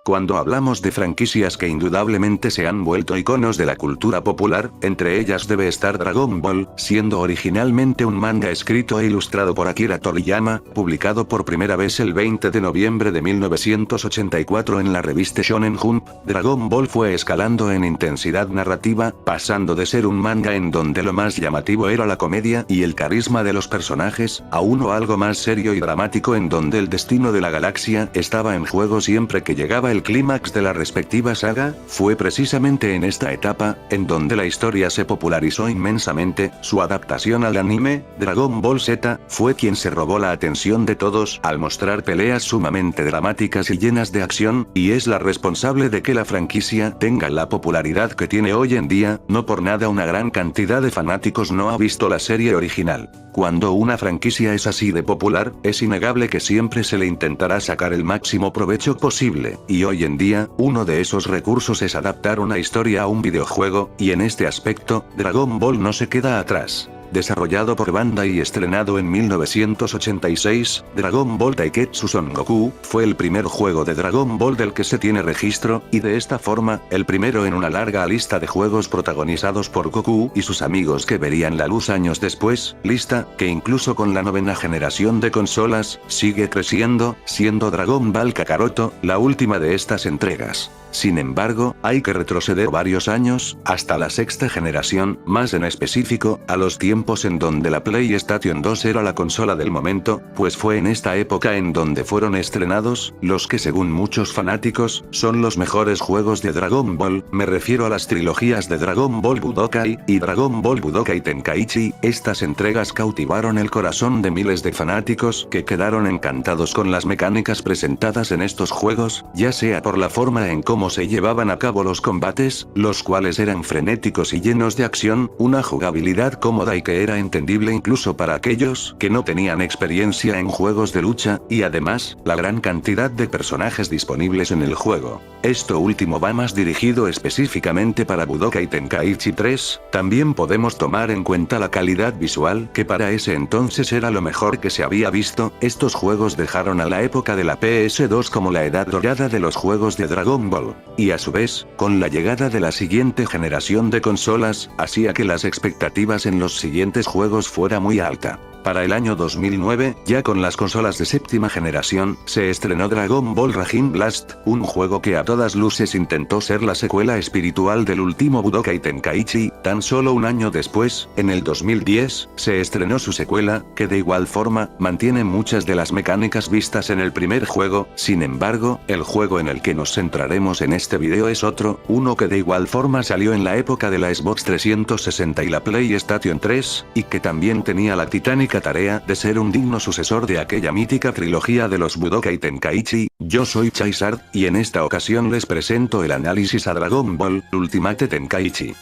Cuando hablamos de franquicias que indudablemente se han vuelto iconos de la cultura popular, entre ellas debe estar Dragon Ball, siendo originalmente un manga escrito e ilustrado por Akira Toriyama, publicado por primera vez el 20 de noviembre de 1984 en la revista Shonen Jump. Dragon Ball fue escalando en intensidad narrativa, pasando de ser un manga en donde lo más llamativo era la comedia y el carisma de los personajes, a uno algo más serio y dramático en donde el destino de la galaxia estaba en juego siempre que llegaba el clímax de la respectiva saga. Fue precisamente en esta etapa, en donde la historia se popularizó inmensamente. Su adaptación al anime, Dragon Ball Z, fue quien se robó la atención de todos al mostrar peleas sumamente dramáticas y llenas de acción, y es la responsable de que la franquicia tenga la popularidad que tiene hoy en día. No por nada una gran cantidad de fanáticos no ha visto la serie original. Cuando una franquicia es así de popular, es innegable que siempre se le intentará sacar el máximo provecho posible, y hoy en día, uno de esos recursos es adaptar una historia a un videojuego, y en este aspecto, Dragon Ball no se queda atrás. Desarrollado por Bandai y estrenado en 1986, Dragon Ball Taiketsu Son Goku, fue el primer juego de Dragon Ball del que se tiene registro, y de esta forma, el primero en una larga lista de juegos protagonizados por Goku y sus amigos que verían la luz años después, lista, que incluso con la novena generación de consolas, sigue creciendo, siendo Dragon Ball Kakaroto, la última de estas entregas. Sin embargo, hay que retroceder varios años, hasta la sexta generación, más en específico, a los tiempos en donde la PlayStation 2 era la consola del momento, pues fue en esta época en donde fueron estrenados, los que según muchos fanáticos, son los mejores juegos de Dragon Ball. Me refiero a las trilogías de Dragon Ball Budokai, y Dragon Ball Budokai Tenkaichi. Estas entregas cautivaron el corazón de miles de fanáticos, que quedaron encantados con las mecánicas presentadas en estos juegos, ya sea por la forma en cómo se llevaban a cabo los combates, los cuales eran frenéticos y llenos de acción, una jugabilidad cómoda y que era entendible incluso para aquellos que no tenían experiencia en juegos de lucha, y además, la gran cantidad de personajes disponibles en el juego. Esto último va más dirigido específicamente para Budokai Tenkaichi 3, también podemos tomar en cuenta la calidad visual, que para ese entonces era lo mejor que se había visto. Estos juegos dejaron a la época de la PS2 como la edad dorada de los juegos de Dragon Ball. Y a su vez, con la llegada de la siguiente generación de consolas, hacía que las expectativas en los siguientes juegos fuera muy alta. Para el año 2009, ya con las consolas de séptima generación, se estrenó Dragon Ball Raging Blast, un juego que a todas luces intentó ser la secuela espiritual del último Budokai Tenkaichi. Tan solo un año después, en el 2010, se estrenó su secuela, que de igual forma, mantiene muchas de las mecánicas vistas en el primer juego. Sin embargo, el juego en el que nos centraremos en este video es otro, uno que de igual forma salió en la época de la Xbox 360 y la PlayStation 3, y que también tenía la titánica tarea de ser un digno sucesor de aquella mítica trilogía de los Budokai Tenkaichi. Yo soy Charizard, y en esta ocasión les presento el análisis a Dragon Ball Ultimate Tenkaichi.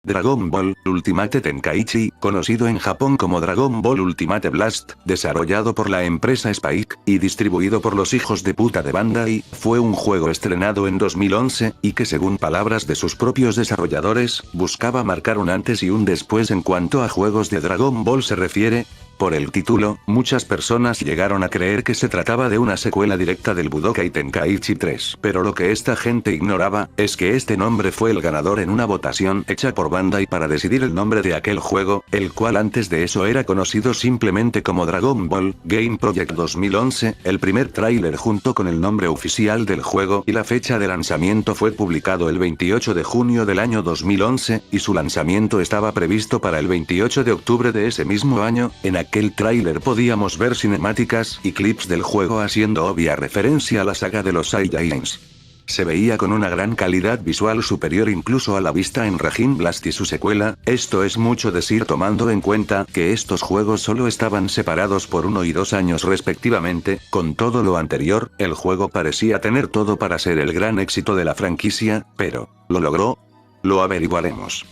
Dragon Ball Ultimate Tenkaichi, conocido en Japón como Dragon Ball Ultimate Blast, desarrollado por la empresa Spike, y distribuido por los hijos de puta de Bandai, fue un juego estrenado en 2011, y que según palabras de sus propios desarrolladores, buscaba marcar un antes y un después en cuanto a juegos de Dragon Ball se refiere. Por el título, muchas personas llegaron a creer que se trataba de una secuela directa del Budokai Tenkaichi 3. Pero lo que esta gente ignoraba, es que este nombre fue el ganador en una votación hecha por Bandai para decidir el nombre de aquel juego, el cual antes de eso era conocido simplemente como Dragon Ball Game Project 2011. El primer tráiler junto con el nombre oficial del juego y la fecha de lanzamiento fue publicado el 28 de junio del año 2011, y su lanzamiento estaba previsto para el 28 de octubre de ese mismo año. En aquel tráiler podíamos ver cinemáticas y clips del juego haciendo obvia referencia a la saga de los Saiyajins. Se veía con una gran calidad visual superior incluso a la vista en Raging Blast y su secuela. Esto es mucho decir tomando en cuenta que estos juegos solo estaban separados por 1 y 2 años respectivamente. Con todo lo anterior, el juego parecía tener todo para ser el gran éxito de la franquicia, pero ¿lo logró? Lo averiguaremos.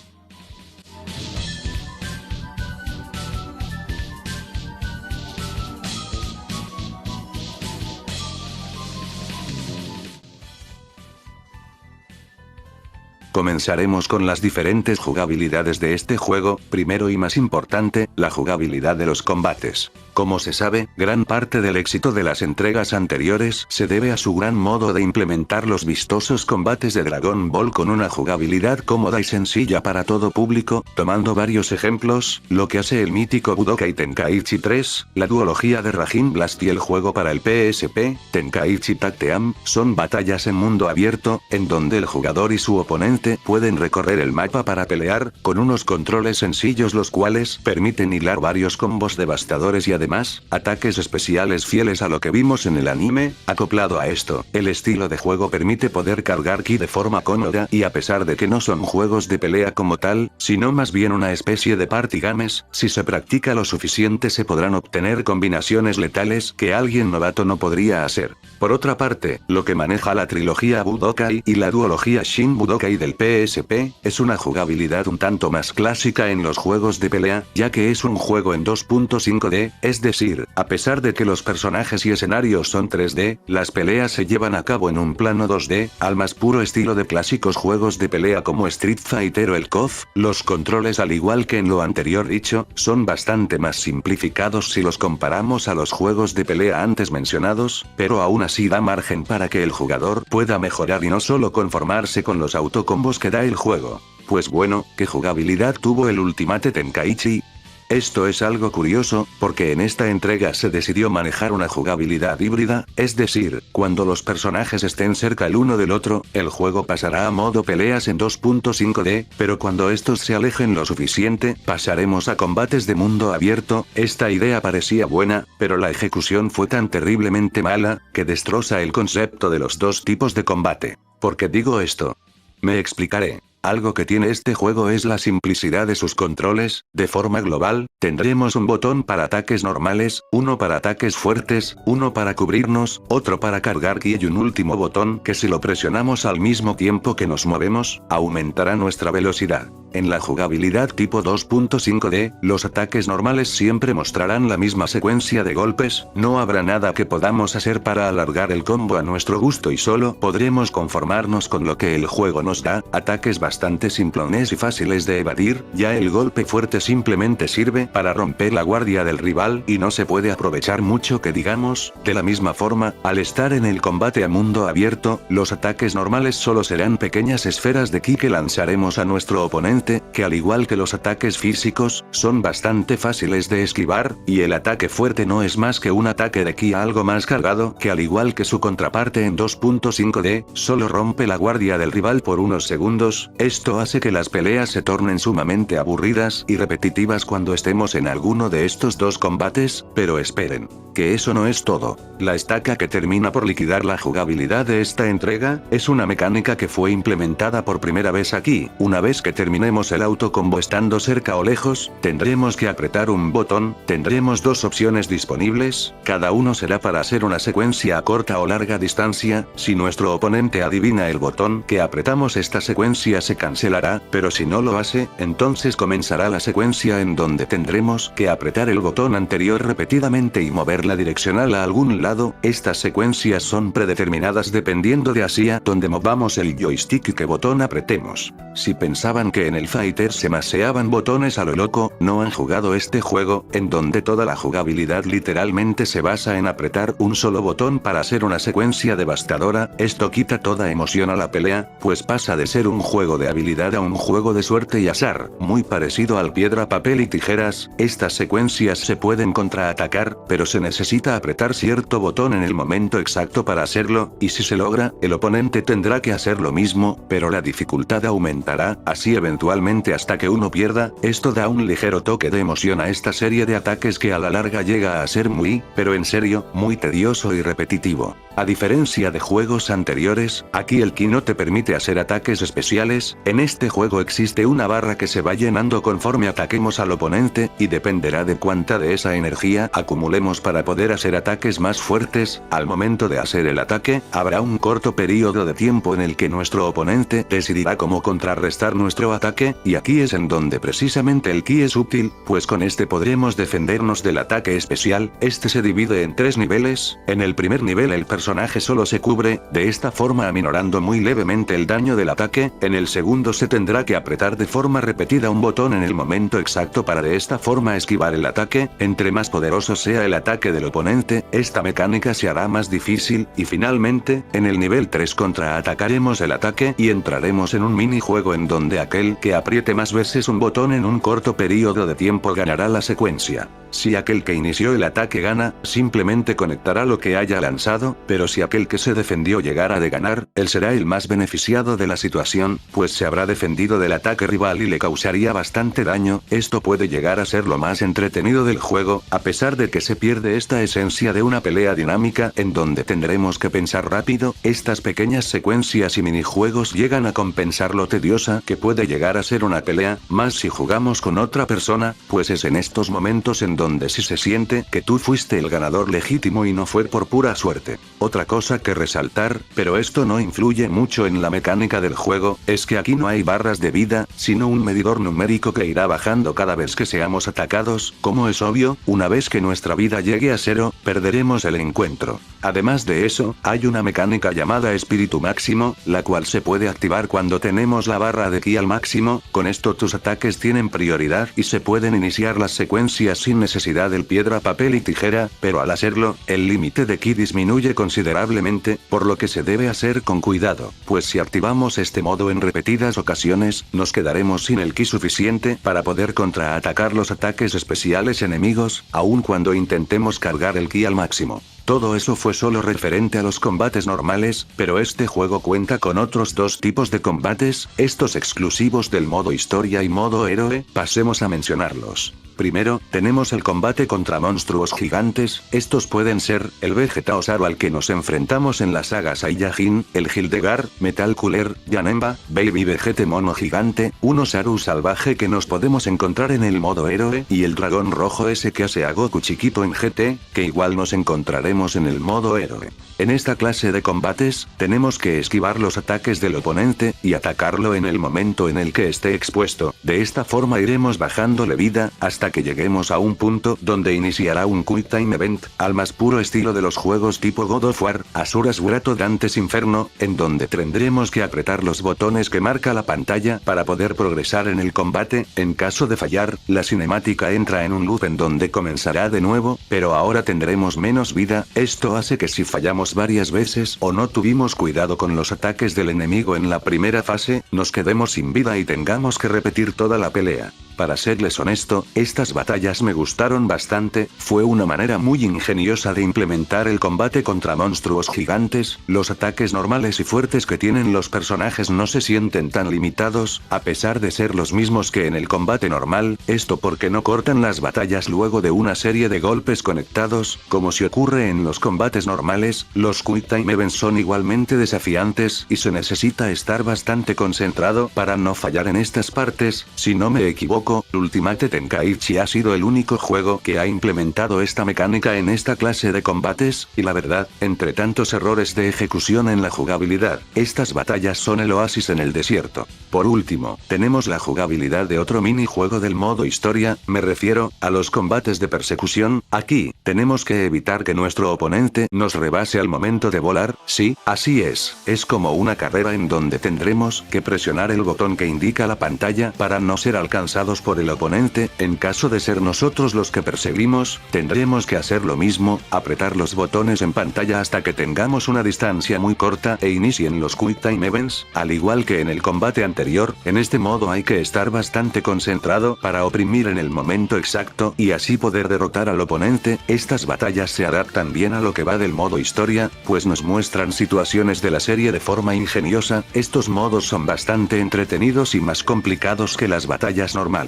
Comenzaremos con las diferentes jugabilidades de este juego, primero y más importante, la jugabilidad de los combates. Como se sabe, gran parte del éxito de las entregas anteriores se debe a su gran modo de implementar los vistosos combates de Dragon Ball con una jugabilidad cómoda y sencilla para todo público, tomando varios ejemplos, lo que hace el mítico Budokai Tenkaichi 3, la duología de Raging Blast y el juego para el PSP, Tenkaichi Tag Team, son batallas en mundo abierto, en donde el jugador y su oponente pueden recorrer el mapa para pelear, con unos controles sencillos los cuales permiten hilar varios combos devastadores y además ataques especiales fieles a lo que vimos en el anime. Acoplado a esto, el estilo de juego permite poder cargar ki de forma cómoda y a pesar de que no son juegos de pelea como tal, sino más bien una especie de party games, si se practica lo suficiente se podrán obtener combinaciones letales que alguien novato no podría hacer. Por otra parte, lo que maneja la trilogía Budokai y la duología Shin Budokai del PSP, es una jugabilidad un tanto más clásica en los juegos de pelea, ya que es un juego en 2.5D, es decir, a pesar de que los personajes y escenarios son 3D, las peleas se llevan a cabo en un plano 2D, al más puro estilo de clásicos juegos de pelea como Street Fighter o el KOF. Los controles, al igual que en lo anterior dicho, son bastante más simplificados si los comparamos a los juegos de pelea antes mencionados, pero aún así da margen para que el jugador pueda mejorar y no solo conformarse con los autocombos que da el juego. Pues bueno, ¿qué jugabilidad tuvo el Ultimate Tenkaichi? Esto es algo curioso, porque en esta entrega se decidió manejar una jugabilidad híbrida, es decir, cuando los personajes estén cerca el uno del otro, el juego pasará a modo peleas en 2.5D, pero cuando estos se alejen lo suficiente, pasaremos a combates de mundo abierto. Esta idea parecía buena, pero la ejecución fue tan terriblemente mala, que destroza el concepto de los dos tipos de combate. ¿Por qué digo esto? Me explicaré. Algo que tiene este juego es la simplicidad de sus controles. De forma global, tendremos un botón para ataques normales, uno para ataques fuertes, uno para cubrirnos, otro para cargar ki y un último botón que si lo presionamos al mismo tiempo que nos movemos, aumentará nuestra velocidad. En la jugabilidad tipo 2.5D, los ataques normales siempre mostrarán la misma secuencia de golpes, no habrá nada que podamos hacer para alargar el combo a nuestro gusto y solo podremos conformarnos con lo que el juego nos da, ataques bastante simplones y fáciles de evadir. Ya el golpe fuerte simplemente sirve para romper la guardia del rival y no se puede aprovechar mucho que digamos. De la misma forma, al estar en el combate a mundo abierto, los ataques normales solo serán pequeñas esferas de ki que lanzaremos a nuestro oponente, que al igual que los ataques físicos, son bastante fáciles de esquivar, y el ataque fuerte no es más que un ataque de ki algo más cargado, que al igual que su contraparte en 2.5D, solo rompe la guardia del rival por unos segundos. Esto hace que las peleas se tornen sumamente aburridas y repetitivas cuando estemos en alguno de estos dos combates, pero esperen, que eso no es todo. La estaca que termina por liquidar la jugabilidad de esta entrega, es una mecánica que fue implementada por primera vez aquí. Una vez que terminemos el autocombo estando cerca o lejos, tendremos que apretar un botón. Tendremos dos opciones disponibles, cada uno será para hacer una secuencia a corta o larga distancia. Si nuestro oponente adivina el botón que apretamos, esta secuencia se cancelará, pero si no lo hace, entonces comenzará la secuencia en donde tendremos que apretar el botón anterior repetidamente y mover la direccional a algún lado. Estas secuencias son predeterminadas dependiendo de hacia donde movamos el joystick y qué botón apretemos. Si pensaban que en el Fighter se maseaban botones a lo loco, no han jugado este juego, en donde toda la jugabilidad literalmente se basa en apretar un solo botón para hacer una secuencia devastadora. Esto quita toda emoción a la pelea, pues pasa de ser un juego de habilidad a un juego de suerte y azar, muy parecido al piedra, papel y tijeras. Estas secuencias se pueden contraatacar, pero se necesita apretar cierto botón en el momento exacto para hacerlo, y si se logra, el oponente tendrá que hacer lo mismo, pero la dificultad aumentará, así eventualmente hasta que uno pierda. Esto da un ligero toque de emoción a esta serie de ataques que a la larga llega a ser muy, pero en serio, muy tedioso y repetitivo. A diferencia de juegos anteriores, aquí el ki no te permite hacer ataques especiales. En este juego existe una barra que se va llenando conforme ataquemos al oponente, y dependerá de cuánta de esa energía acumulemos para poder hacer ataques más fuertes. Al momento de hacer el ataque, habrá un corto periodo de tiempo en el que nuestro oponente decidirá cómo contrarrestar nuestro ataque, y aquí es en donde precisamente el ki es útil, pues con este podremos defendernos del ataque especial. Este se divide en 3 niveles. En el primer nivel el personaje personaje solo se cubre, de esta forma aminorando muy levemente el daño del ataque. En el segundo se tendrá que apretar de forma repetida un botón en el momento exacto para de esta forma esquivar el ataque. Entre más poderoso sea el ataque del oponente, esta mecánica se hará más difícil, y finalmente, en el nivel 3 contraatacaremos el ataque y entraremos en un minijuego en donde aquel que apriete más veces un botón en un corto periodo de tiempo ganará la secuencia. Si aquel que inició el ataque gana, simplemente conectará lo que haya lanzado, pero si aquel que se defendió llegara de ganar, él será el más beneficiado de la situación, pues se habrá defendido del ataque rival y le causaría bastante daño. Esto puede llegar a ser lo más entretenido del juego, a pesar de que se pierde esta esencia de una pelea dinámica en donde tendremos que pensar rápido. Estas pequeñas secuencias y minijuegos llegan a compensar lo tediosa que puede llegar a ser una pelea, más si jugamos con otra persona, pues es en estos momentos en donde sí se siente que tú fuiste el ganador legítimo y no fue por pura suerte. Otra cosa que resaltar, pero esto no influye mucho en la mecánica del juego, es que aquí no hay barras de vida, sino un medidor numérico que irá bajando cada vez que seamos atacados. Como es obvio, una vez que nuestra vida llegue a 0, perderemos el encuentro. Además de eso, hay una mecánica llamada espíritu máximo, la cual se puede activar cuando tenemos la barra de ki al máximo. Con esto tus ataques tienen prioridad y se pueden iniciar las secuencias sin necesidad del piedra, papel y tijera, pero al hacerlo, el límite de ki disminuye considerablemente, por lo que se debe hacer con cuidado, pues si activamos este modo en repetidas ocasiones, nos quedaremos sin el ki suficiente para poder contraatacar los ataques especiales enemigos, aun cuando intentemos cargar el ki al máximo. Todo eso fue solo referente a los combates normales, pero este juego cuenta con otros dos tipos de combates, estos exclusivos del modo historia y modo héroe. Pasemos a mencionarlos. Primero, tenemos el combate contra monstruos gigantes. Estos pueden ser el Vegeta Osaru al que nos enfrentamos en la saga Saiyajin, el Hildegard, Metal Cooler, Janemba, Baby Vegeta mono gigante, un Osaru salvaje que nos podemos encontrar en el modo héroe, y el dragón rojo ese que hace a Goku chiquito en GT, que igual nos encontraremos en el modo héroe. En esta clase de combates, tenemos que esquivar los ataques del oponente, y atacarlo en el momento en el que esté expuesto. De esta forma iremos bajándole vida, hasta que lleguemos a un punto donde iniciará un Quick Time Event, al más puro estilo de los juegos tipo God of War, Asuras Wrath o Dante's Inferno, en donde tendremos que apretar los botones que marca la pantalla para poder progresar en el combate. En caso de fallar, la cinemática entra en un loop en donde comenzará de nuevo, pero ahora tendremos menos vida. Esto hace que si fallamos varias veces o no tuvimos cuidado con los ataques del enemigo en la primera fase, nos quedemos sin vida y tengamos que repetir toda la pelea. Para serles honesto, estas batallas me gustaron bastante, fue una manera muy ingeniosa de implementar el combate contra monstruos gigantes. Los ataques normales y fuertes que tienen los personajes no se sienten tan limitados, a pesar de ser los mismos que en el combate normal, esto porque no cortan las batallas luego de una serie de golpes conectados, como si ocurre en los combates normales. Los Quick Time Events son igualmente desafiantes, y se necesita estar bastante concentrado para no fallar en estas partes. Si no me equivoco, Ultimate Tenkaichi ha sido el único juego que ha implementado esta mecánica en esta clase de combates, y la verdad, entre tantos errores de ejecución en la jugabilidad, estas batallas son el oasis en el desierto. Por último, tenemos la jugabilidad de otro minijuego del modo historia, me refiero a los combates de persecución. Aquí, tenemos que evitar que nuestro oponente nos rebase al momento de volar. Sí, así es como una carrera en donde tendremos que presionar el botón que indica la pantalla para no ser alcanzados por el oponente. En caso de ser nosotros los que perseguimos, tendremos que hacer lo mismo, apretar los botones en pantalla hasta que tengamos una distancia muy corta e inicien los Quick Time Events. Al igual que en el combate anterior, en este modo hay que estar bastante concentrado para oprimir en el momento exacto y así poder derrotar al oponente. Estas batallas se adaptan bien a lo que va del modo historia, pues nos muestran situaciones de la serie de forma ingeniosa. Estos modos son bastante entretenidos y más complicados que las batallas normales.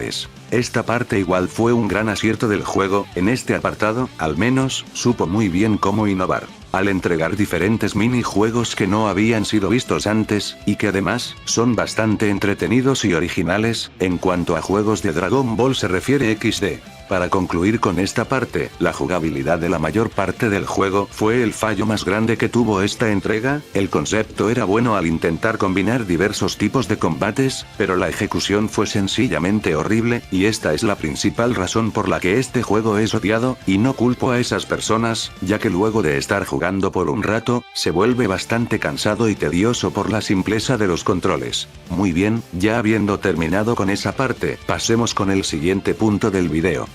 Esta parte igual fue un gran acierto del juego. En este apartado, al menos, supo muy bien cómo innovar, al entregar diferentes minijuegos que no habían sido vistos antes, y que además, son bastante entretenidos y originales. En cuanto a juegos de Dragon Ball se refiere XD. Para concluir con esta parte, la jugabilidad de la mayor parte del juego fue el fallo más grande que tuvo esta entrega. El concepto era bueno al intentar combinar diversos tipos de combates, pero la ejecución fue sencillamente horrible, y esta es la principal razón por la que este juego es odiado, y no culpo a esas personas, ya que luego de estar jugando por un rato, se vuelve bastante cansado y tedioso por la simpleza de los controles. Muy bien, ya habiendo terminado con esa parte, pasemos con el siguiente punto del video.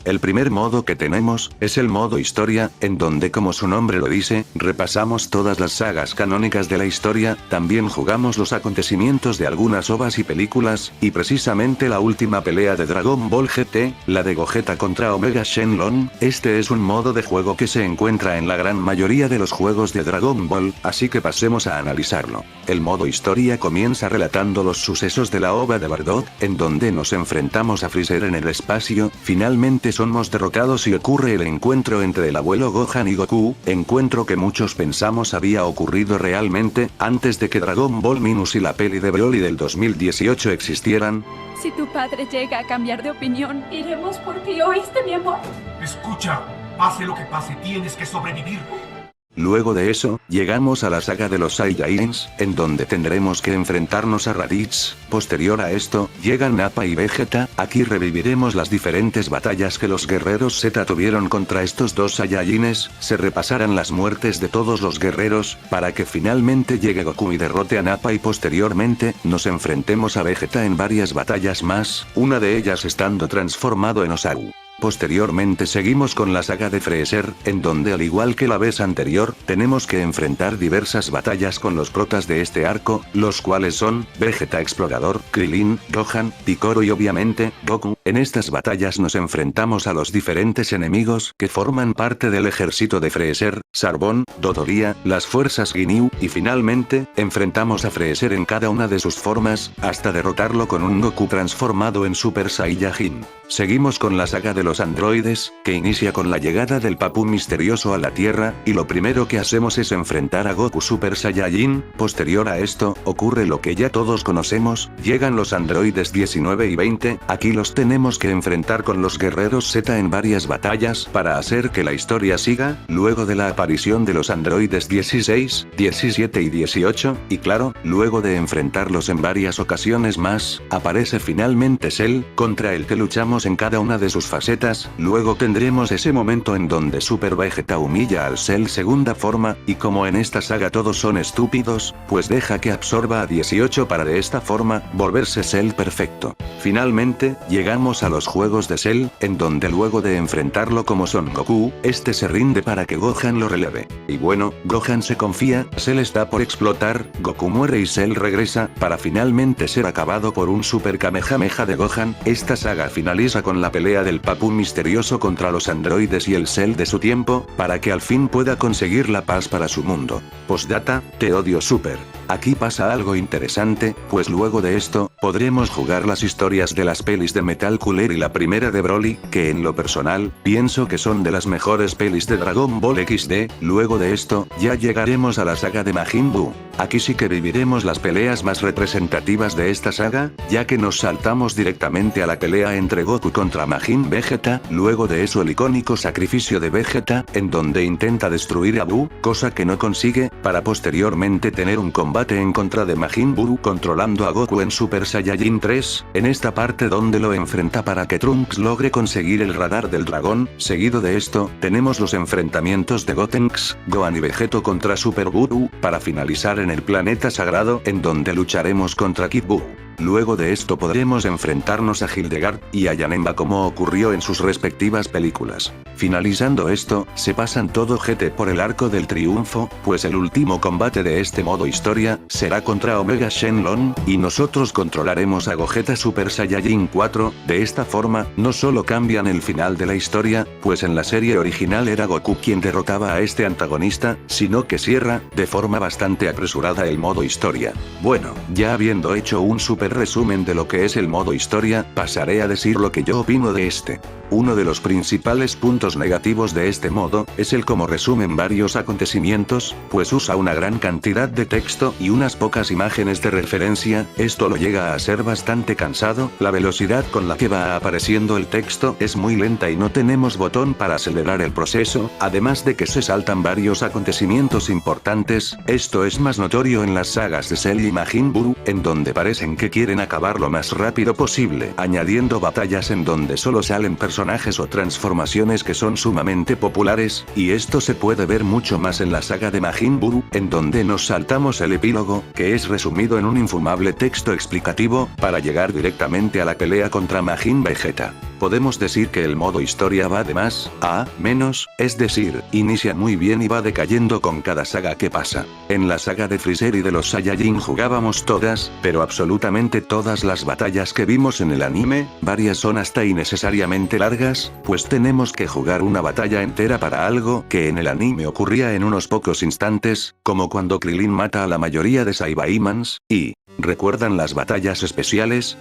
El primer modo que tenemos, es el modo historia, en donde como su nombre lo dice, repasamos todas las sagas canónicas de la historia, también jugamos los acontecimientos de algunas ovas y películas, y precisamente la última pelea de Dragon Ball GT, la de Gogeta contra Omega Shenlong. Este es un modo de juego que se encuentra en la gran mayoría de los juegos de Dragon Ball, así que pasemos a analizarlo. El modo historia comienza relatando los sucesos de la ova de Bardock, en donde nos enfrentamos a Freezer en el espacio, finalmente somos derrotados y ocurre el encuentro entre el abuelo Gohan y Goku, encuentro que muchos pensamos había ocurrido realmente, antes de que Dragon Ball Minus y la peli de Broly del 2018 existieran. Si tu padre llega a cambiar de opinión, iremos por ti, ¿oíste, mi amor? Escucha, pase lo que pase, tienes que sobrevivir. Luego de eso, llegamos a la saga de los Saiyajins, en donde tendremos que enfrentarnos a Raditz. Posterior a esto, llegan Nappa y Vegeta. Aquí reviviremos las diferentes batallas que los guerreros Z tuvieron contra estos dos Saiyajines, se repasarán las muertes de todos los guerreros, para que finalmente llegue Goku y derrote a Nappa y posteriormente, nos enfrentemos a Vegeta en varias batallas más, una de ellas estando transformado en Osaru. Posteriormente seguimos con la saga de Freezer, en donde al igual que la vez anterior, tenemos que enfrentar diversas batallas con los protas de este arco, los cuales son, Vegeta Explorador, Krillin, Gohan, Piccolo y obviamente, Goku. En estas batallas nos enfrentamos a los diferentes enemigos que forman parte del ejército de Freezer, Sarbón, Dodoria, las fuerzas Ginyu, y finalmente, enfrentamos a Freezer en cada una de sus formas, hasta derrotarlo con un Goku transformado en Super Saiyajin. Seguimos con la saga de los androides, que inicia con la llegada del Papú misterioso a la Tierra, y lo primero que hacemos es enfrentar a Goku Super Saiyajin. Posterior a esto, ocurre lo que ya todos conocemos, llegan los androides 19 y 20, aquí los tenemos que enfrentar con los guerreros Z en varias batallas para hacer que la historia siga, luego de la aparición de los androides 16, 17 y 18, y claro, luego de enfrentarlos en varias ocasiones más, aparece finalmente Cell, contra el que luchamos en cada una de sus facetas. Luego tendremos ese momento en donde Super Vegeta humilla al Cell segunda forma, y como en esta saga todos son estúpidos, pues deja que absorba a 18 para de esta forma, volverse Cell perfecto. Finalmente, llegamos a los juegos de Cell, en donde luego de enfrentarlo como Son Goku, este se rinde para que Gohan lo releve. Y bueno, Gohan se confía, Cell está por explotar, Goku muere y Cell regresa, para finalmente ser acabado por un Super Kamehameha de Gohan. Esta saga finaliza con la pelea del Papú misterioso contra los androides y el Cell de su tiempo, para que al fin pueda conseguir la paz para su mundo. Postdata, te odio Super. Aquí pasa algo interesante, pues luego de esto, podremos jugar las historias de las pelis de Metal Cooler y la primera de Broly, que en lo personal, pienso que son de las mejores pelis de Dragon Ball XD. Luego de esto, ya llegaremos a la saga de Majin Buu. Aquí sí que viviremos las peleas más representativas de esta saga, ya que nos saltamos directamente a la pelea entre Goku contra Majin Vegeta, luego de eso el icónico sacrificio de Vegeta, en donde intenta destruir a Buu, cosa que no consigue, para posteriormente tener un combate en contra de Majin Buu controlando a Goku en Super Saiyajin 3, en esta parte donde lo enfrenta para que Trunks logre conseguir el radar del dragón. Seguido de esto, tenemos los enfrentamientos de Gotenks, Gohan y Vegeto contra Super Buu, para finalizar en el planeta sagrado, en donde lucharemos contra Kid Buu. Luego de esto podremos enfrentarnos a Hildegard y a Janemba como ocurrió en sus respectivas películas. Finalizando esto, se pasan todo GT por el arco del triunfo, pues el último combate de este modo historia, será contra Omega Shenlong, y nosotros controlaremos a Gogeta Super Saiyajin 4, de esta forma, no solo cambian el final de la historia, pues en la serie original era Goku quien derrotaba a este antagonista, sino que cierra, de forma bastante apresurada el modo historia. Bueno, ya habiendo hecho un super resumen de lo que es el modo historia, pasaré a decir lo que yo opino de este. Uno de los principales puntos negativos de este modo, es el cómo resumen varios acontecimientos, pues usa una gran cantidad de texto y unas pocas imágenes de referencia, esto lo llega a ser bastante cansado, la velocidad con la que va apareciendo el texto es muy lenta y no tenemos botón para acelerar el proceso, además de que se saltan varios acontecimientos importantes, esto es más notorio en las sagas de Cell y Majin Buu, en donde parecen que quieren acabar lo más rápido posible, añadiendo batallas en donde solo salen personajes o transformaciones que son sumamente populares, y esto se puede ver mucho más en la saga de Majin Buu, en donde nos saltamos el epílogo, que es resumido en un infumable texto explicativo, para llegar directamente a la pelea contra Majin Vegeta. Podemos decir que el modo historia va de más a menos, es decir, inicia muy bien y va decayendo con cada saga que pasa. En la saga de Freezer y de los Saiyajin jugábamos todas, pero absolutamente todas las batallas que vimos en el anime, varias son hasta innecesariamente largas, pues tenemos que jugar una batalla entera para algo que en el anime ocurría en unos pocos instantes, como cuando Krillin mata a la mayoría de Saibaimans, y ¿recuerdan las batallas especiales?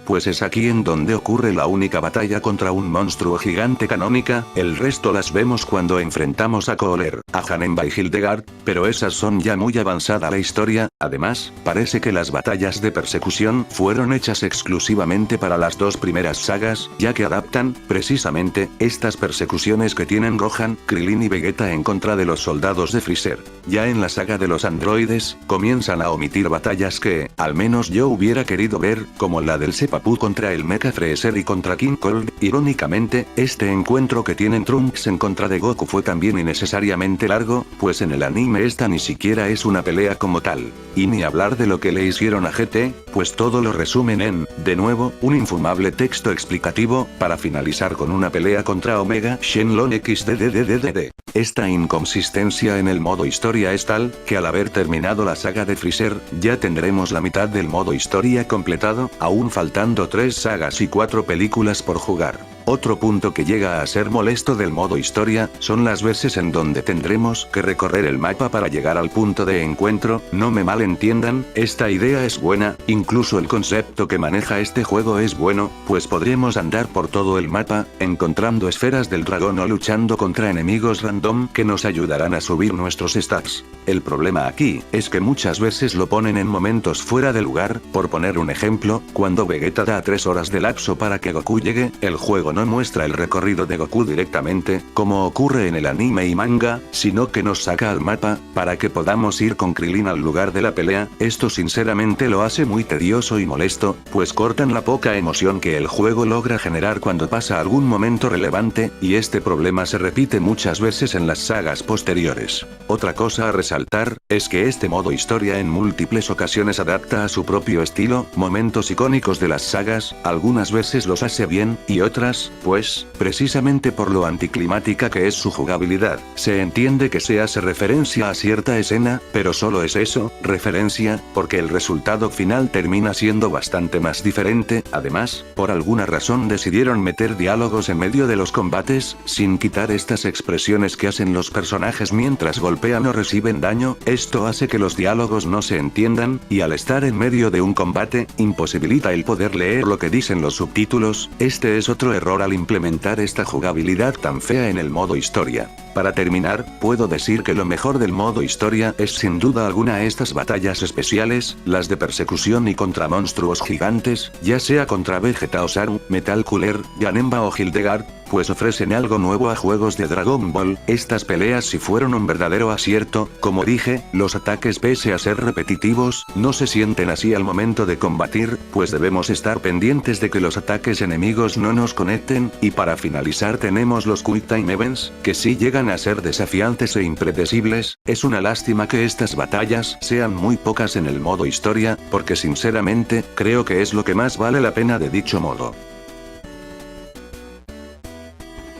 Pues es aquí en donde ocurre la única batalla contra un monstruo gigante canónica, el resto las vemos cuando enfrentamos a Cooler, a Janemba y Hildegard, pero esas son ya muy avanzada la historia, además, parece que las batallas de persecución fueron hechas exclusivamente para las dos primeras sagas, ya que adaptan, precisamente, estas persecuciones que tienen Gohan, Krillin y Vegeta en contra de los soldados de Freezer. Ya en la saga de los androides, comienzan a omitir batallas que, al menos yo hubiera querido ver, como la del Papu contra el Mecha Freezer y contra King Cold. Irónicamente, este encuentro que tienen Trunks en contra de Goku fue también innecesariamente largo, pues en el anime esta ni siquiera es una pelea como tal. Y ni hablar de lo que le hicieron a GT, pues todo lo resumen en, de nuevo, un infumable texto explicativo, para finalizar con una pelea contra Omega Shenlong XDDDDD. Esta inconsistencia en el modo historia es tal, que al haber terminado la saga de Freezer, ya tendremos la mitad del modo historia completado, aún faltando 3 sagas y 4 películas por jugar. Otro punto que llega a ser molesto del modo historia, son las veces en donde tendremos que recorrer el mapa para llegar al punto de encuentro. No me malentiendan, esta idea es buena, incluso el concepto que maneja este juego es bueno, pues podremos andar por todo el mapa, encontrando esferas del dragón o luchando contra enemigos random que nos ayudarán a subir nuestros stats. El problema aquí, es que muchas veces lo ponen en momentos fuera de lugar, por poner un ejemplo, cuando Vegeta da 3 horas de lapso para que Goku llegue, el juego no muestra el recorrido de Goku directamente, como ocurre en el anime y manga, sino que nos saca al mapa, para que podamos ir con Krillin al lugar de la pelea. Esto sinceramente lo hace muy tedioso y molesto, pues cortan la poca emoción que el juego logra generar cuando pasa algún momento relevante, y este problema se repite muchas veces en las sagas posteriores. Otra cosa a resaltar, es que este modo historia en múltiples ocasiones adapta a su propio estilo, momentos icónicos de las sagas, algunas veces los hace bien, y otras, pues, precisamente por lo anticlimática que es su jugabilidad, se entiende que se hace referencia a cierta escena, pero solo es eso, referencia, porque el resultado final termina siendo bastante más diferente. Además, por alguna razón decidieron meter diálogos en medio de los combates, sin quitar estas expresiones que hacen los personajes mientras golpean o reciben daño. Esto hace que los diálogos no se entiendan, y al estar en medio de un combate, imposibilita el poder leer lo que dicen los subtítulos. Este es otro error al implementar esta jugabilidad tan fea en el modo historia. Para terminar, puedo decir que lo mejor del modo historia es sin duda alguna estas batallas especiales, las de persecución y contra monstruos gigantes, ya sea contra Vegeta o Saru, Metal Cooler, Janemba o Hildegard, pues ofrecen algo nuevo a juegos de Dragon Ball. Estas peleas sí fueron un verdadero acierto, como dije, los ataques pese a ser repetitivos, no se sienten así al momento de combatir, pues debemos estar pendientes de que los ataques enemigos no nos conecten, y para finalizar tenemos los Quick Time Events, que sí llegan a ser desafiantes e impredecibles. Es una lástima que estas batallas sean muy pocas en el modo historia, porque sinceramente, creo que es lo que más vale la pena de dicho modo.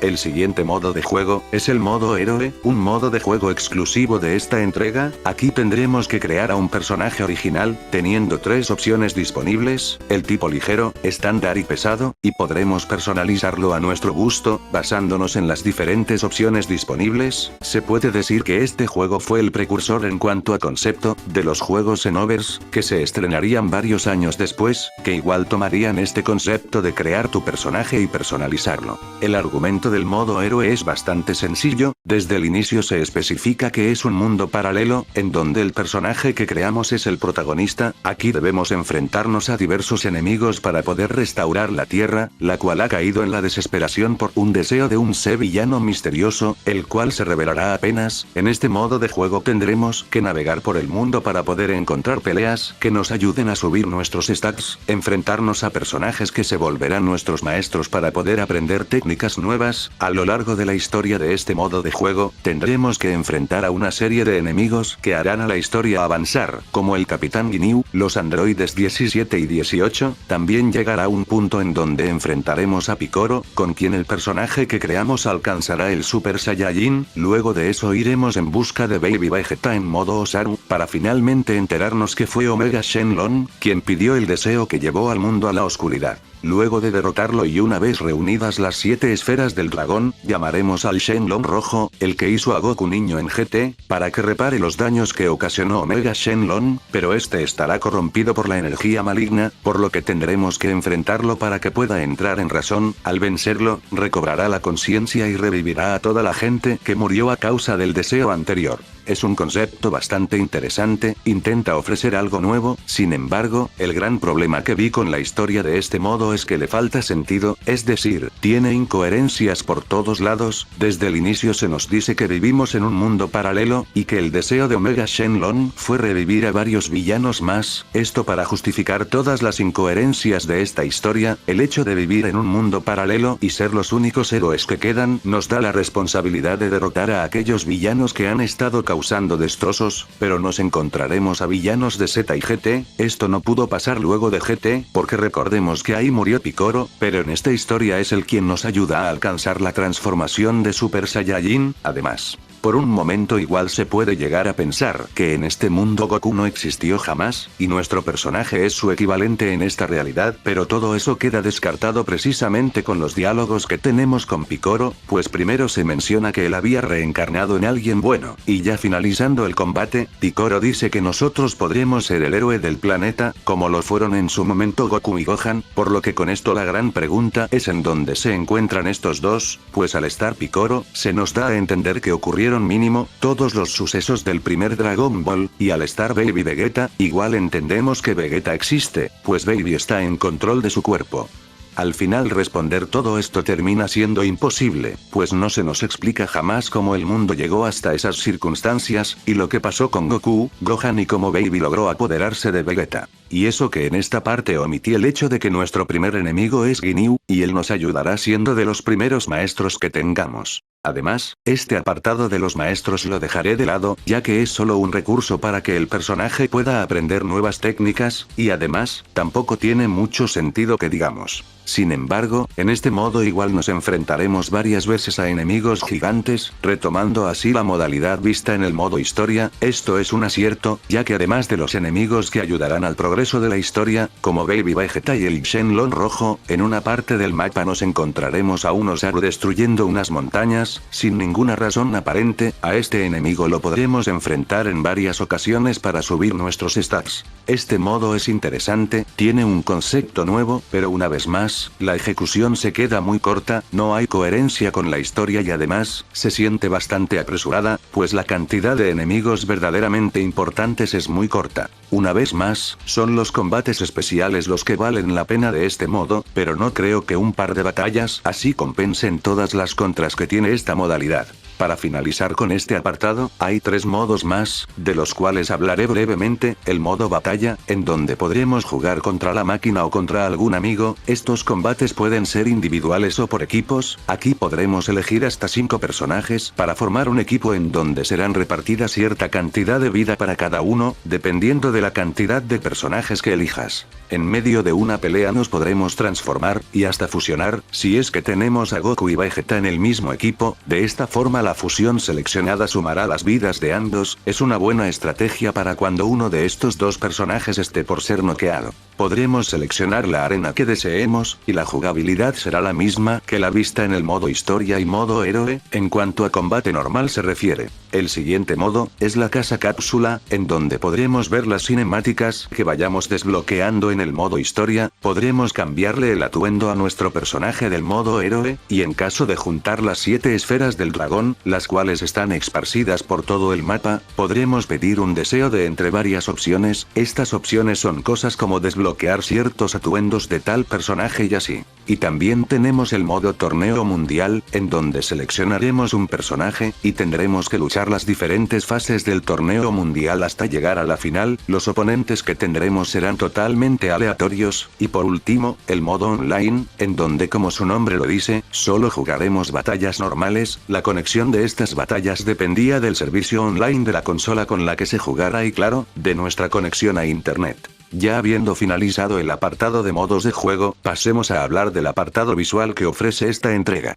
El siguiente modo de juego es el modo héroe, un modo de juego exclusivo de esta entrega. Aquí tendremos que crear a un personaje original, teniendo 3 opciones disponibles: el tipo ligero, estándar y pesado, y podremos personalizarlo a nuestro gusto, basándonos en las diferentes opciones disponibles. Se puede decir que este juego fue el precursor en cuanto a concepto, de los juegos Xenoverse, que se estrenarían varios años después, que igual tomarían este concepto de crear tu personaje y personalizarlo. El argumento del modo héroe es bastante sencillo. Desde el inicio se especifica que es un mundo paralelo, en donde el personaje que creamos es el protagonista. Aquí debemos enfrentarnos a diversos enemigos para poder restaurar la Tierra, la cual ha caído en la desesperación por un deseo de un ser villano misterioso, el cual se revelará apenas. En este modo de juego tendremos que navegar por el mundo para poder encontrar peleas que nos ayuden a subir nuestros stats, enfrentarnos a personajes que se volverán nuestros maestros para poder aprender técnicas nuevas. A lo largo de la historia de este modo de juego, tendremos que enfrentar a una serie de enemigos que harán a la historia avanzar, como el Capitán Ginyu, los androides 17 y 18, también llegará un punto en donde enfrentaremos a Picoro, con quien el personaje que creamos alcanzará el Super Saiyajin. Luego de eso iremos en busca de Baby Vegeta en modo Osaru, para finalmente enterarnos que fue Omega Shenlong quien pidió el deseo que llevó al mundo a la oscuridad. Luego de derrotarlo y una vez reunidas las 7 esferas del dragón, llamaremos al Shenlong rojo, el que hizo a Goku niño en GT, para que repare los daños que ocasionó Omega Shenlong, pero este estará corrompido por la energía maligna, por lo que tendremos que enfrentarlo para que pueda entrar en razón. Al vencerlo, recobrará la conciencia y revivirá a toda la gente que murió a causa del deseo anterior. Es un concepto bastante interesante, intenta ofrecer algo nuevo. Sin embargo, el gran problema que vi con la historia de este modo es que le falta sentido, es decir, tiene incoherencias por todos lados. Desde el inicio se nos dice que vivimos en un mundo paralelo, y que el deseo de Omega Shenlong fue revivir a varios villanos más. Esto para justificar todas las incoherencias de esta historia. El hecho de vivir en un mundo paralelo y ser los únicos héroes que quedan, nos da la responsabilidad de derrotar a aquellos villanos que han estado causando destrozos, pero nos encontraremos a villanos de Z y GT. Esto no pudo pasar luego de GT, porque recordemos que ahí murió Picoro, pero en esta historia es él quien nos ayuda a alcanzar la transformación de Super Saiyajin. Además, por un momento igual se puede llegar a pensar que en este mundo Goku no existió jamás, y nuestro personaje es su equivalente en esta realidad, pero todo eso queda descartado precisamente con los diálogos que tenemos con Picoro, pues primero se menciona que él había reencarnado en alguien bueno, y ya finalizando el combate, Picoro dice que nosotros podremos ser el héroe del planeta, como lo fueron en su momento Goku y Gohan, por lo que con esto la gran pregunta es en dónde se encuentran estos dos, pues al estar Picoro, se nos da a entender que ocurrieron mínimo todos los sucesos del primer Dragon Ball, y al estar Baby Vegeta, igual entendemos que Vegeta existe, pues Baby está en control de su cuerpo. Al final responder todo esto termina siendo imposible, pues no se nos explica jamás cómo el mundo llegó hasta esas circunstancias, y lo que pasó con Goku, Gohan y cómo Baby logró apoderarse de Vegeta. Y eso que en esta parte omití el hecho de que nuestro primer enemigo es Ginyu, y él nos ayudará siendo de los primeros maestros que tengamos. Además, este apartado de los maestros lo dejaré de lado, ya que es solo un recurso para que el personaje pueda aprender nuevas técnicas, y además, tampoco tiene mucho sentido que digamos. Sin embargo, en este modo igual nos enfrentaremos varias veces a enemigos gigantes, retomando así la modalidad vista en el modo historia. Esto es un acierto, ya que además de los enemigos que ayudarán al progreso de la historia, como Baby Vegeta y el Shenlong rojo, en una parte del mapa nos encontraremos a unos Osaru destruyendo unas montañas, sin ninguna razón aparente. A este enemigo lo podremos enfrentar en varias ocasiones para subir nuestros stats. Este modo es interesante, tiene un concepto nuevo, pero una vez más, la ejecución se queda muy corta, no hay coherencia con la historia y además, se siente bastante apresurada, pues la cantidad de enemigos verdaderamente importantes es muy corta. Una vez más, son los combates especiales los que valen la pena de este modo, pero no creo que un par de batallas así compensen todas las contras que tiene esta modalidad. Para finalizar con este apartado, hay 3 modos más, de los cuales hablaré brevemente. El modo batalla, en donde podremos jugar contra la máquina o contra algún amigo. Estos combates pueden ser individuales o por equipos. Aquí podremos elegir hasta 5 personajes para formar un equipo en donde serán repartidas cierta cantidad de vida para cada uno, dependiendo de la cantidad de personajes que elijas. En medio de una pelea nos podremos transformar, y hasta fusionar, si es que tenemos a Goku y Vegeta en el mismo equipo. De esta forma la fusión seleccionada sumará las vidas de ambos. Es una buena estrategia para cuando uno de estos dos personajes esté por ser noqueado. Podremos seleccionar la arena que deseemos, y la jugabilidad será la misma que la vista en el modo historia y modo héroe, en cuanto a combate normal se refiere. El siguiente modo, es la casa cápsula, en donde podremos ver las cinemáticas que vayamos desbloqueando en el modo historia. Podremos cambiarle el atuendo a nuestro personaje del modo héroe, y en caso de juntar las 7 esferas del dragón, las cuales están esparcidas por todo el mapa, podremos pedir un deseo de entre varias opciones. Estas opciones son cosas como desbloquear ciertos atuendos de tal personaje y así. Y también tenemos el modo torneo mundial, en donde seleccionaremos un personaje, y tendremos que luchar las diferentes fases del torneo mundial hasta llegar a la final. Los oponentes que tendremos serán totalmente aleatorios. Y por último, el modo online, en donde como su nombre lo dice, solo jugaremos batallas normales. La conexión de estas batallas dependía del servicio online de la consola con la que se jugara y claro, de nuestra conexión a internet. Ya habiendo finalizado el apartado de modos de juego, pasemos a hablar del apartado visual que ofrece esta entrega.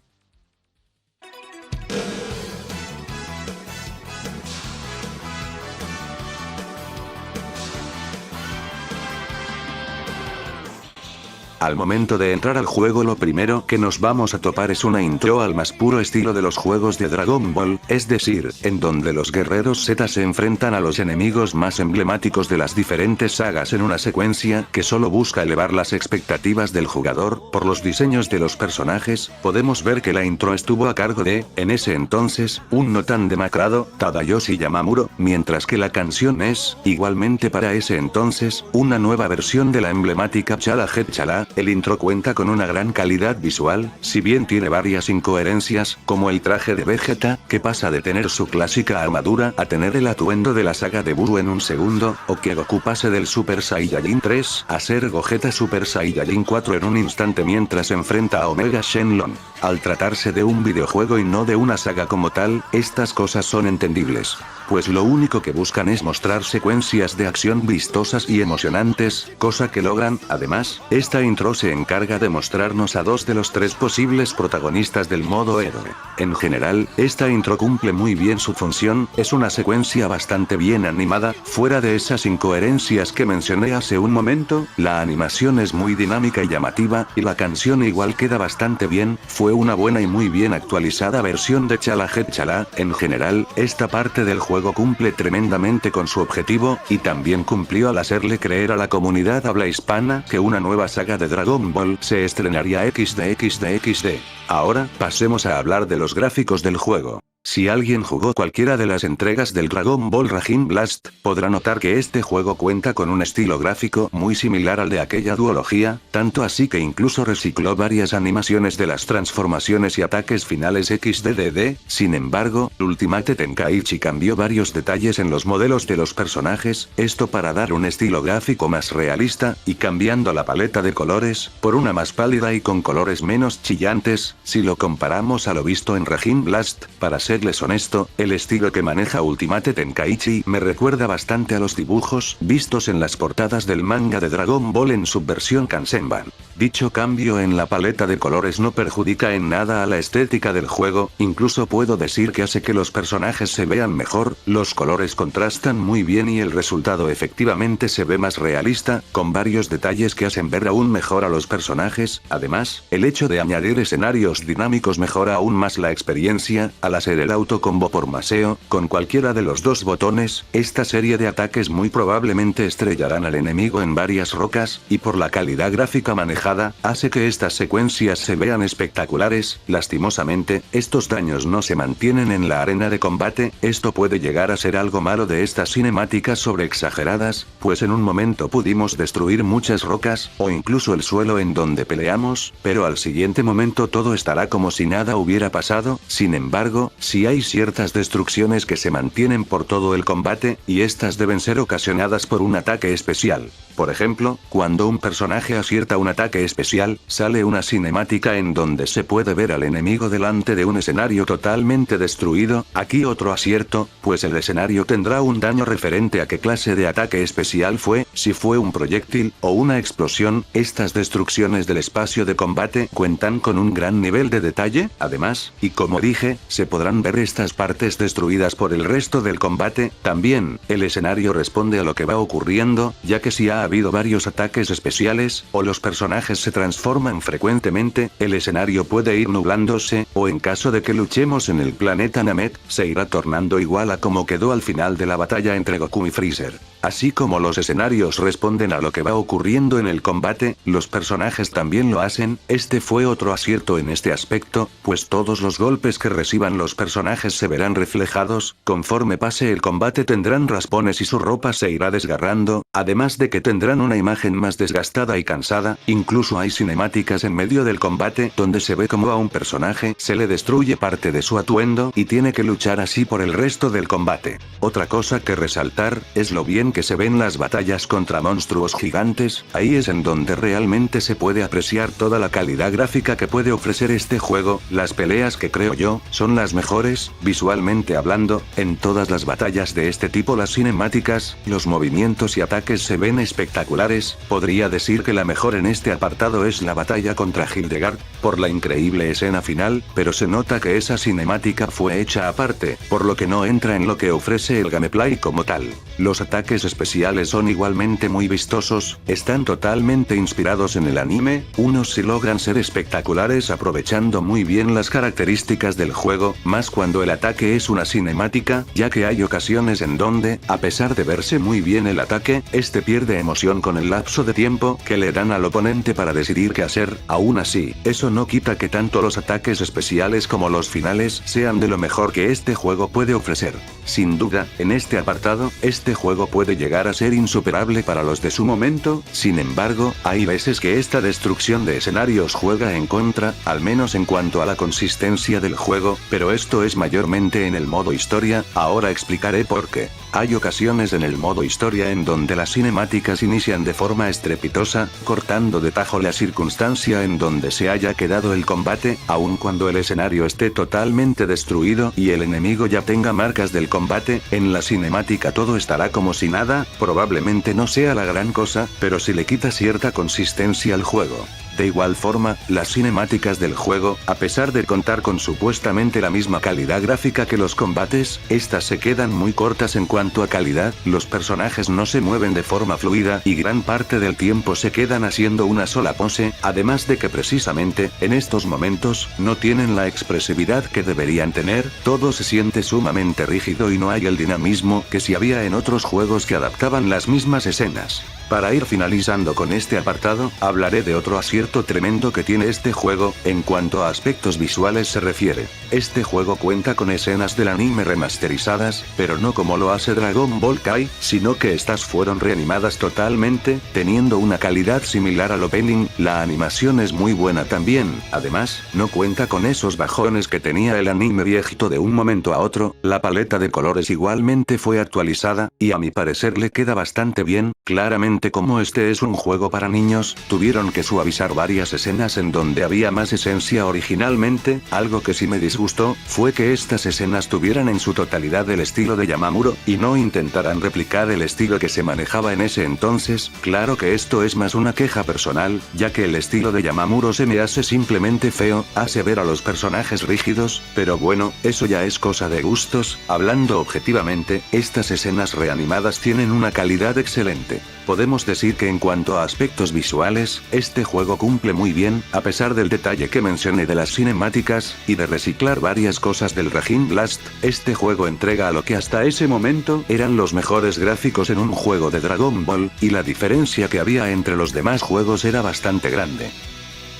Al momento de entrar al juego lo primero que nos vamos a topar es una intro al más puro estilo de los juegos de Dragon Ball, es decir, en donde los guerreros Z se enfrentan a los enemigos más emblemáticos de las diferentes sagas en una secuencia que solo busca elevar las expectativas del jugador. Por los diseños de los personajes, podemos ver que la intro estuvo a cargo de, en ese entonces, un no tan demacrado, Tadayoshi Yamamuro, mientras que la canción es, igualmente para ese entonces, una nueva versión de la emblemática Chala Head Chala. El intro cuenta con una gran calidad visual, si bien tiene varias incoherencias, como el traje de Vegeta, que pasa de tener su clásica armadura a tener el atuendo de la saga de Buru en un segundo, o que Goku pase del Super Saiyajin 3 a ser Gogeta Super Saiyajin 4 en un instante mientras enfrenta a Omega Shenlong. Al tratarse de un videojuego y no de una saga como tal, estas cosas son entendibles, pues lo único que buscan es mostrar secuencias de acción vistosas y emocionantes, cosa que logran. Además, esta intro se encarga de mostrarnos a 2 de los 3 posibles protagonistas del modo héroe. En general, esta intro cumple muy bien su función, es una secuencia bastante bien animada. Fuera de esas incoherencias que mencioné hace un momento, la animación es muy dinámica y llamativa, y la canción igual queda bastante bien. Fue una buena y muy bien actualizada versión de Chala Head Chala. En general, esta parte del juego cumple tremendamente con su objetivo, y también cumplió al hacerle creer a la comunidad habla hispana que una nueva saga de Dragon Ball se estrenaría XD. Ahora, pasemos a hablar de los gráficos del juego. Si alguien jugó cualquiera de las entregas del Dragon Ball Raging Blast, podrá notar que este juego cuenta con un estilo gráfico muy similar al de aquella duología, tanto así que incluso recicló varias animaciones de las transformaciones y ataques finales XDDD. Sin embargo, Ultimate Tenkaichi cambió varios detalles en los modelos de los personajes, esto para dar un estilo gráfico más realista, y cambiando la paleta de colores, por una más pálida y con colores menos chillantes. Si lo comparamos a lo visto en Raging Blast, para serles honesto, el estilo que maneja Ultimate Tenkaichi me recuerda bastante a los dibujos vistos en las portadas del manga de Dragon Ball en su versión Kansenban. Dicho cambio en la paleta de colores no perjudica en nada a la estética del juego, incluso puedo decir que hace que los personajes se vean mejor. Los colores contrastan muy bien y el resultado efectivamente se ve más realista, con varios detalles que hacen ver aún mejor a los personajes. Además, el hecho de añadir escenarios dinámicos mejora aún más la experiencia. Al hacer el autocombo por maseo, con cualquiera de los 2 botones, esta serie de ataques muy probablemente estrellarán al enemigo en varias rocas, y por la calidad gráfica manejada, hace que estas secuencias se vean espectaculares. Lastimosamente, estos daños no se mantienen en la arena de combate. Esto puede llegar a ser algo malo de estas cinemáticas sobreexageradas, pues en un momento pudimos destruir muchas rocas, o incluso el suelo en donde peleamos, pero al siguiente momento todo estará como si nada hubiera pasado. Sin embargo, si sí hay ciertas destrucciones que se mantienen por todo el combate, y estas deben ser ocasionadas por un ataque especial. Por ejemplo, cuando un personaje acierta un ataque especial, sale una cinemática en donde se puede ver al enemigo delante de un escenario totalmente destruido. Aquí otro acierto, pues el escenario tendrá un daño referente a qué clase de ataque especial fue, si fue un proyectil, o una explosión. Estas destrucciones del espacio de combate cuentan con un gran nivel de detalle, además, y como dije, se podrán ver estas partes destruidas por el resto del combate. También, el escenario responde a lo que va ocurriendo, ya que si ha habido varios ataques especiales, o los personajes se transforman frecuentemente, el escenario puede ir nublándose, o en caso de que luchemos en el planeta Namek, se irá tornando igual a como quedó al final de la batalla entre Goku y Freezer. Así como los escenarios responden a lo que va ocurriendo en el combate, los personajes también lo hacen. Este fue otro acierto en este aspecto, pues todos los golpes que reciban los personajes se verán reflejados, conforme pase el combate tendrán raspones y su ropa se irá desgarrando, además de que tendrán una imagen más desgastada y cansada. Incluso hay cinemáticas en medio del combate donde se ve como a un personaje se le destruye parte de su atuendo y tiene que luchar así por el resto del combate. Otra cosa que resaltar, es lo bien que se ven las batallas contra monstruos gigantes. Ahí es en donde realmente se puede apreciar toda la calidad gráfica que puede ofrecer este juego. Las peleas, que creo yo, son las mejores, visualmente hablando. En todas las batallas de este tipo las cinemáticas, los movimientos y ataques se ven espectaculares. Podría decir que la mejor en este apartado es la batalla contra Hildegard, por la increíble escena final, pero se nota que esa cinemática fue hecha aparte, por lo que no entra en lo que ofrece el gameplay como tal. Los ataques especiales son igualmente muy vistosos, están totalmente inspirados en el anime, unos sí logran ser espectaculares aprovechando muy bien las características del juego, más cuando el ataque es una cinemática, ya que hay ocasiones en donde, a pesar de verse muy bien el ataque, este pierde emoción con el lapso de tiempo que le dan al oponente para decidir qué hacer. Aún así, eso no quita que tanto los ataques especiales como los finales sean de lo mejor que este juego puede ofrecer. Sin duda, en este apartado, este juego puede llegar a ser insuperable para los de su momento. Sin embargo, hay veces que esta destrucción de escenarios juega en contra, al menos en cuanto a la consistencia del juego, pero esto es mayormente en el modo historia. Ahora explicaré por qué. Hay ocasiones en el modo historia en donde las cinemáticas inician de forma estrepitosa, cortando de tajo la circunstancia en donde se haya quedado el combate, aun cuando el escenario esté totalmente destruido y el enemigo ya tenga marcas del combate. En la cinemática todo estará como si nada, probablemente no sea la gran cosa, pero si le quita cierta consistencia al juego. De igual forma, las cinemáticas del juego, a pesar de contar con supuestamente la misma calidad gráfica que los combates, estas se quedan muy cortas en cuanto a calidad, los personajes no se mueven de forma fluida y gran parte del tiempo se quedan haciendo una sola pose, además de que precisamente, en estos momentos, no tienen la expresividad que deberían tener, todo se siente sumamente rígido y no hay el dinamismo que sí había en otros juegos que adaptaban las mismas escenas. Para ir finalizando con este apartado, hablaré de otro acierto tremendo que tiene este juego, en cuanto a aspectos visuales se refiere. Este juego cuenta con escenas del anime remasterizadas, pero no como lo hace Dragon Ball Kai, sino que estas fueron reanimadas totalmente, teniendo una calidad similar al opening. La animación es muy buena también, además, no cuenta con esos bajones que tenía el anime viejito de un momento a otro. La paleta de colores igualmente fue actualizada, y a mi parecer le queda bastante bien. Claramente, como este es un juego para niños, tuvieron que suavizar varias escenas en donde había más esencia originalmente. Algo que sí me disgustó, fue que estas escenas tuvieran en su totalidad el estilo de Yamamuro, y no intentaran replicar el estilo que se manejaba en ese entonces. Claro que esto es más una queja personal, ya que el estilo de Yamamuro se me hace simplemente feo, hace ver a los personajes rígidos, pero bueno, eso ya es cosa de gustos. Hablando objetivamente, estas escenas reanimadas tienen una calidad excelente. Podemos decir que en cuanto a aspectos visuales, este juego cumple muy bien, a pesar del detalle que mencioné de las cinemáticas, y de reciclar varias cosas del Raging Blast. Este juego entrega a lo que hasta ese momento eran los mejores gráficos en un juego de Dragon Ball, y la diferencia que había entre los demás juegos era bastante grande.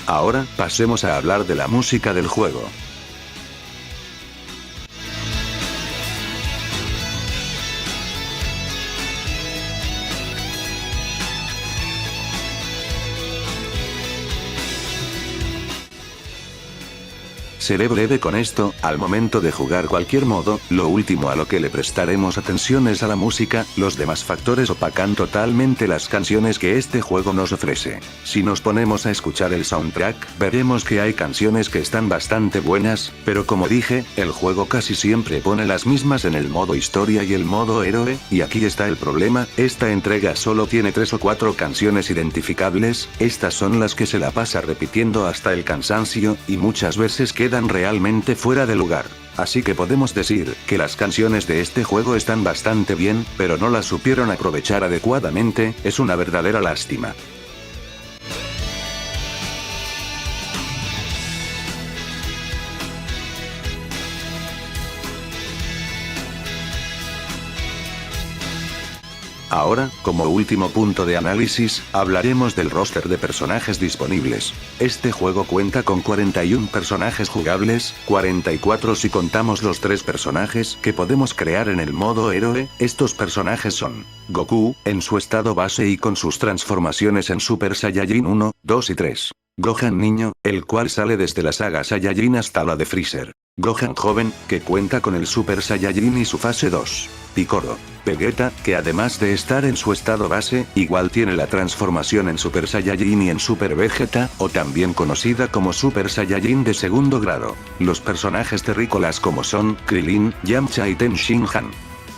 Ahora, pasemos a hablar de la música del juego. Seré breve con esto, al momento de jugar cualquier modo, lo último a lo que le prestaremos atención es a la música, los demás factores opacan totalmente las canciones que este juego nos ofrece. Si nos ponemos a escuchar el soundtrack, veremos que hay canciones que están bastante buenas, pero como dije, el juego casi siempre pone las mismas en el modo historia y el modo héroe, y aquí está el problema, esta entrega solo tiene 3 o 4 canciones identificables, estas son las que se la pasa repitiendo hasta el cansancio, y muchas veces quedan realmente fuera de lugar. Así que podemos decir que las canciones de este juego están bastante bien, pero no las supieron aprovechar adecuadamente, es una verdadera lástima. Ahora, como último punto de análisis, hablaremos del roster de personajes disponibles. Este juego cuenta con 41 personajes jugables, 44 si contamos los 3 personajes que podemos crear en el modo héroe. Estos personajes son Goku, en su estado base y con sus transformaciones en Super Saiyajin 1, 2 y 3. Gohan niño, el cual sale desde la saga Saiyajin hasta la de Freezer. Gohan joven, que cuenta con el Super Saiyajin y su fase 2. Piccolo. Vegeta, que además de estar en su estado base, igual tiene la transformación en Super Saiyajin y en Super Vegeta, o también conocida como Super Saiyajin de segundo grado. Los personajes terrícolas como son Krillin, Yamcha y Ten Shin Han.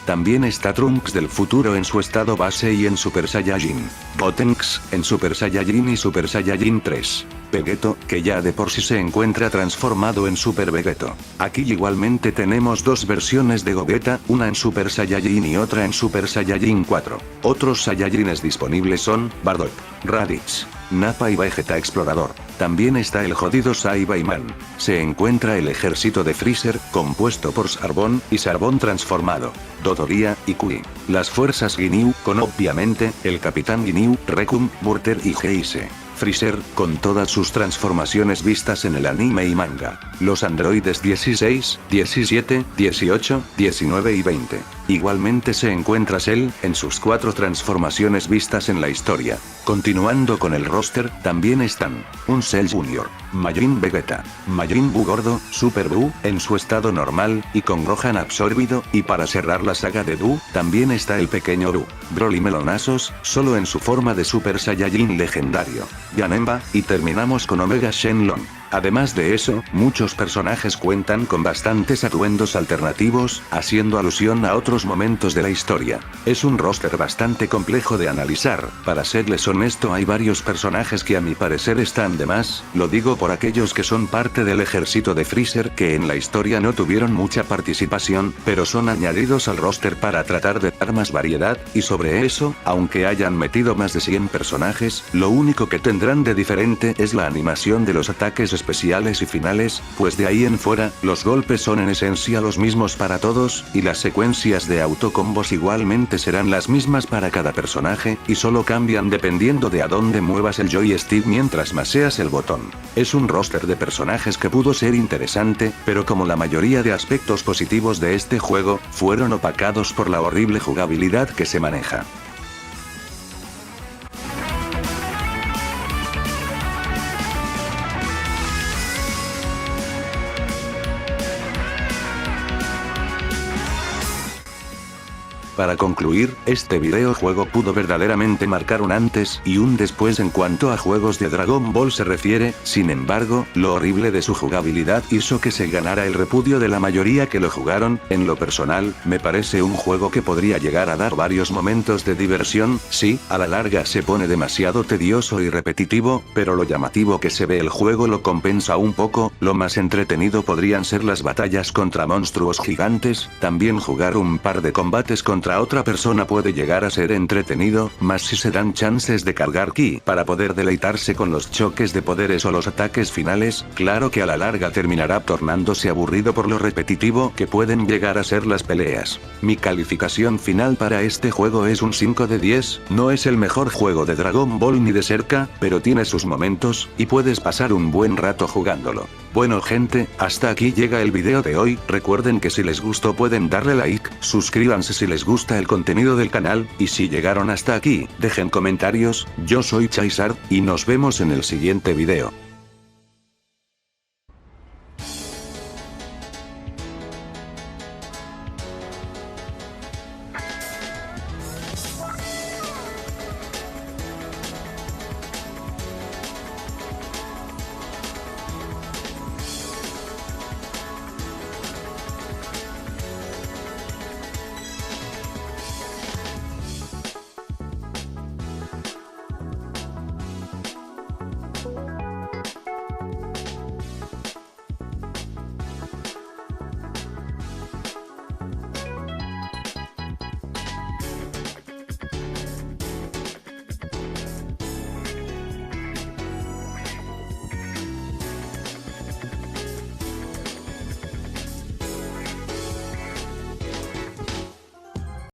También está Trunks del futuro en su estado base y en Super Saiyajin. Gotenks, en Super Saiyajin y Super Saiyajin 3. Vegeto, que ya de por sí se encuentra transformado en Super Vegeto. Aquí igualmente tenemos 2 versiones de Gogeta, una en Super Saiyajin y otra en Super Saiyajin 4. Otros Saiyajines disponibles son Bardock, Raditz, Nappa y Vegeta Explorador. También está el jodido Saiyaman. Se encuentra el ejército de Freezer, compuesto por Sarbon y Sarbon transformado, Dodoria y Kui. Las fuerzas Ginyu, con obviamente, el Capitán Ginyu, Recoome, Burter y Heise. Freezer, con todas sus transformaciones vistas en el anime y manga. Los androides 16, 17, 18, 19 y 20. Igualmente se encuentra Cell, en sus 4 transformaciones vistas en la historia. Continuando con el roster, también están un Cell Jr., Majin Vegeta, Majin Buu gordo, Super Buu, en su estado normal, y con Gohan absorbido, y para cerrar la saga de Buu, también está el pequeño Buu, Broly Melonazos, solo en su forma de Super Saiyajin legendario, Janemba, y terminamos con Omega Shenlong. Además de eso, muchos personajes cuentan con bastantes atuendos alternativos, haciendo alusión a otros momentos de la historia. Es un roster bastante complejo de analizar, para serles honesto hay varios personajes que a mi parecer están de más, lo digo por aquellos que son parte del ejército de Freezer que en la historia no tuvieron mucha participación, pero son añadidos al roster para tratar de dar más variedad, y sobre eso, aunque hayan metido más de 100 personajes, lo único que tendrán de diferente es la animación de los ataques especiales y finales, pues de ahí en fuera, los golpes son en esencia los mismos para todos, y las secuencias de autocombos igualmente serán las mismas para cada personaje, y solo cambian dependiendo de a dónde muevas el joystick mientras maseas el botón. Es un roster de personajes que pudo ser interesante, pero como la mayoría de aspectos positivos de este juego, fueron opacados por la horrible jugabilidad que se maneja. Para concluir, este videojuego pudo verdaderamente marcar un antes y un después en cuanto a juegos de Dragon Ball se refiere, sin embargo, lo horrible de su jugabilidad hizo que se ganara el repudio de la mayoría que lo jugaron. En lo personal, me parece un juego que podría llegar a dar varios momentos de diversión, sí, a la larga se pone demasiado tedioso y repetitivo, pero lo llamativo que se ve el juego lo compensa un poco. Lo más entretenido podrían ser las batallas contra monstruos gigantes, también jugar un par de combates contra otra persona puede llegar a ser entretenido, más si se dan chances de cargar ki para poder deleitarse con los choques de poderes o los ataques finales. Claro que a la larga terminará tornándose aburrido por lo repetitivo que pueden llegar a ser las peleas. Mi calificación final para este juego es un 5 de 10, no es el mejor juego de Dragon Ball ni de cerca, pero tiene sus momentos, y puedes pasar un buen rato jugándolo. Bueno gente, hasta aquí llega el video de hoy, recuerden que si les gustó pueden darle like, suscríbanse si les gusta el contenido del canal, y si llegaron hasta aquí, dejen comentarios. Yo soy Charizard, y nos vemos en el siguiente video.